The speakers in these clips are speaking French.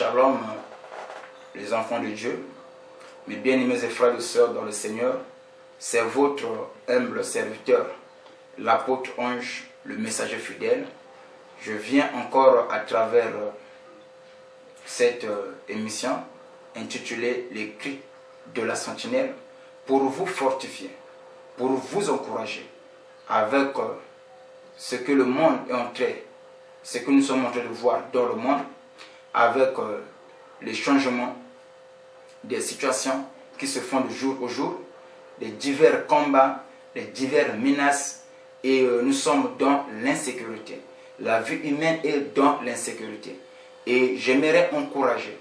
Shalom, les enfants de Dieu, mes bien-aimés et frères et sœurs dans le Seigneur, c'est votre humble serviteur, l'apôtre Ange, le messager fidèle. Je viens encore à travers cette émission intitulée Les cris de la sentinelle pour vous fortifier, pour vous encourager avec ce que le monde est en train, ce que nous sommes en train de voir dans le monde, avec les changements des situations qui se font de jour au jour, les divers combats, les diverses menaces, et nous sommes dans l'insécurité. La vie humaine est dans l'insécurité. Et j'aimerais encourager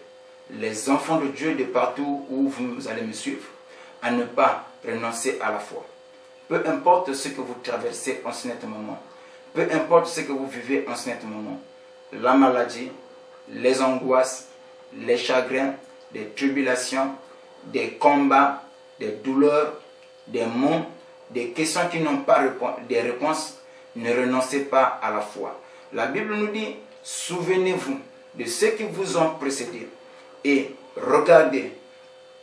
les enfants de Dieu de partout où vous allez me suivre à ne pas renoncer à la foi. Peu importe ce que vous traversez en ce moment, peu importe ce que vous vivez en ce moment, la maladie, les angoisses, les chagrins, des tribulations, des combats, des douleurs, des maux, des questions qui n'ont pas des réponses, ne renoncez pas à la foi. La Bible nous dit, souvenez-vous de ceux qui vous ont précédés et regardez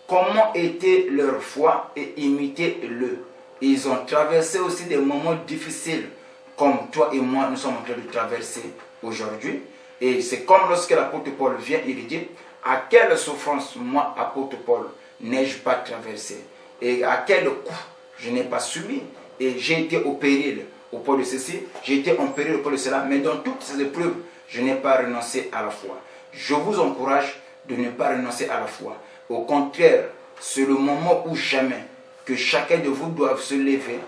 comment était leur foi et imitez-le. Ils ont traversé aussi des moments difficiles comme toi et moi nous sommes en train de traverser aujourd'hui. Et c'est comme lorsque l'apôtre Paul vient, il dit, à quelle souffrance moi, apôtre Paul, n'ai-je pas traversé? Et à quel coup je n'ai pas subi? Et j'ai été au péril au point de ceci, j'ai été en péril au point de cela, mais dans toutes ces épreuves, je n'ai pas renoncé à la foi. Je vous encourage de ne pas renoncer à la foi. Au contraire, c'est le moment où jamais que chacun de vous doit se lever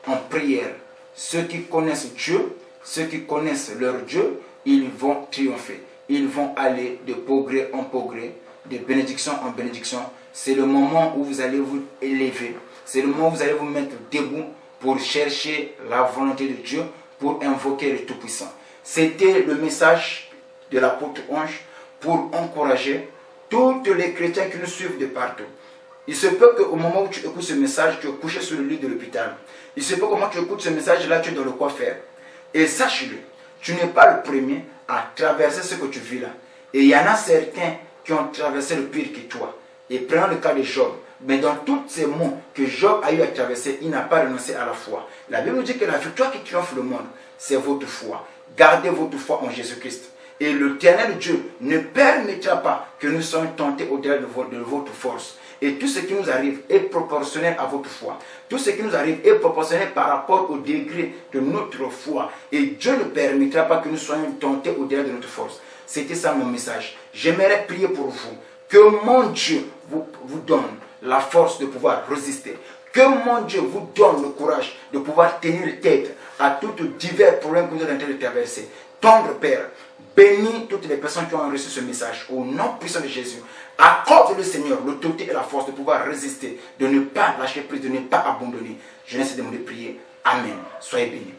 en prière. Ceux qui connaissent Dieu, ceux qui connaissent leur Dieu, ils vont triompher. Ils vont aller de progrès en progrès, de bénédiction en bénédiction. C'est le moment où vous allez vous élever. C'est le moment où vous allez vous mettre debout pour chercher la volonté de Dieu, pour invoquer le Tout-Puissant. C'était le message de l'apôtre Ange pour encourager tous les chrétiens qui nous suivent de partout. Il se peut qu'au moment où tu écoutes ce message, tu es couché sur le lit de l'hôpital. Il se peut qu'au moment où tu écoutes ce message-là, tu es dans le coiffeur. Et sache-le, tu n'es pas le premier à traverser ce que tu vis là. Et il y en a certains qui ont traversé le pire que toi. Et prenons le cas de Job. Mais dans tous ces mots que Job a eu à traverser, il n'a pas renoncé à la foi. La Bible nous dit que la victoire qui triomphe le monde, c'est votre foi. Gardez votre foi en Jésus-Christ. Et l'Éternel Dieu ne permettra pas que nous soyons tentés au-delà de votre force. Et tout ce qui nous arrive est proportionnel à votre foi. Tout ce qui nous arrive est proportionnel par rapport au degré de notre foi. Et Dieu ne permettra pas que nous soyons tentés au-delà de notre force. C'était ça mon message. J'aimerais prier pour vous. Que mon Dieu vous donne la force de pouvoir résister. Que mon Dieu vous donne le courage de pouvoir tenir tête à tous divers problèmes que vous êtes en train de traverser. Tendre Père, bénis toutes les personnes qui ont reçu ce message. Au nom puissant de Jésus, accorde le Seigneur l'autorité et la force de pouvoir résister, de ne pas lâcher prise, de ne pas abandonner. Je laisse demander de prier. Amen. Soyez bénis.